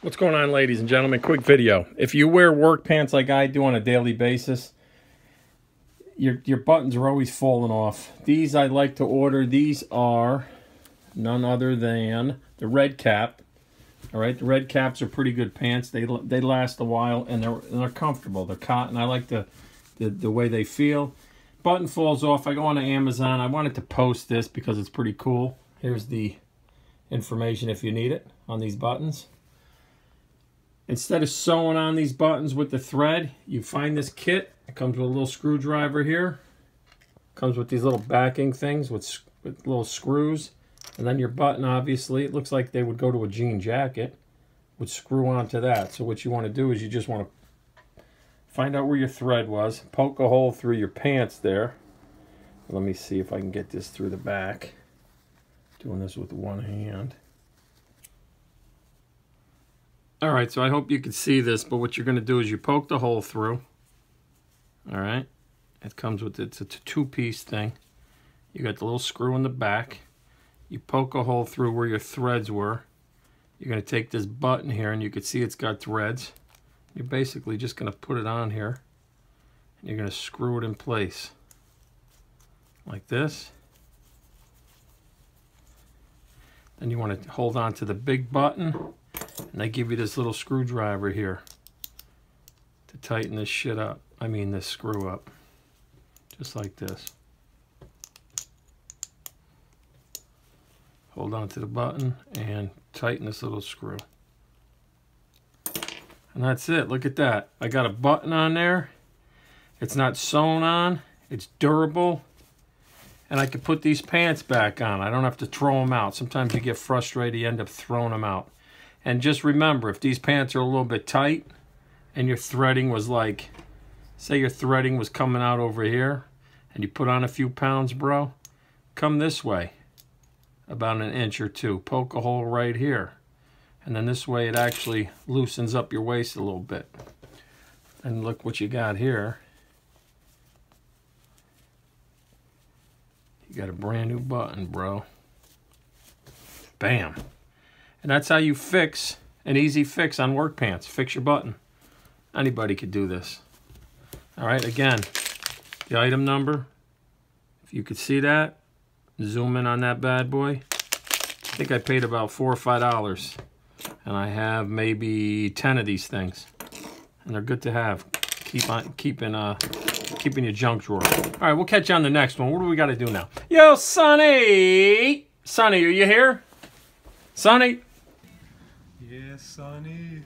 What's going on, ladies and gentlemen? Quick video. If you wear work pants like I do on a daily basis, your buttons are always falling off. These I like to order. These are none other than the Red Cap. All right, the Red Caps are pretty good pants. They last a while and they're comfortable. They're cotton. I like the way they feel. Button falls off. I go on to Amazon. I wanted to post this because it's pretty cool. Here's the information if you need it on these buttons. Instead of sewing on these buttons with the thread, you find this kit. It comes with a little screwdriver here. Comes with these little backing things with little screws. And then your button, obviously, it looks like they would go to a jean jacket, would screw onto that. So what you want to do is you just want to find out where your thread was, poke a hole through your pants there. Let me see if I can get this through the back. Doing this with one hand. Alright, so I hope you can see this, but what you're going to do is you poke the hole through. Alright, it comes with, it's a two-piece thing. You got the little screw in the back. You poke a hole through where your threads were. You're going to take this button here, and you can see it's got threads. You're basically just going to put it on here, and you're going to screw it in place. Like this. Then you want to hold on to the big button. And they give you this little screwdriver here to tighten this shit up. I mean this screw up. Just like this. Hold on to the button and tighten this little screw. And that's it. Look at that. I got a button on there. It's not sewn on. It's durable. And I can put these pants back on. I don't have to throw them out. Sometimes you get frustrated, you end up throwing them out. And just remember, if these pants are a little bit tight and your threading was like, say your threading was coming out over here and you put on a few pounds, bro, come this way about an inch or two. Poke a hole right here. And then this way it actually loosens up your waist a little bit. And look what you got here. You got a brand new button, bro. Bam. And that's how you fix an easy fix on work pants. Fix your button. Anybody could do this. All right, again, the item number. If you could see that, zoom in on that bad boy. I think I paid about $4 or $5. And I have maybe 10 of these things. And they're good to have. Keeping your junk drawer. All right, we'll catch you on the next one. What do we got to do now? Yo, Sonny! Sonny, are you here? Sonny? Yeah, Sonny.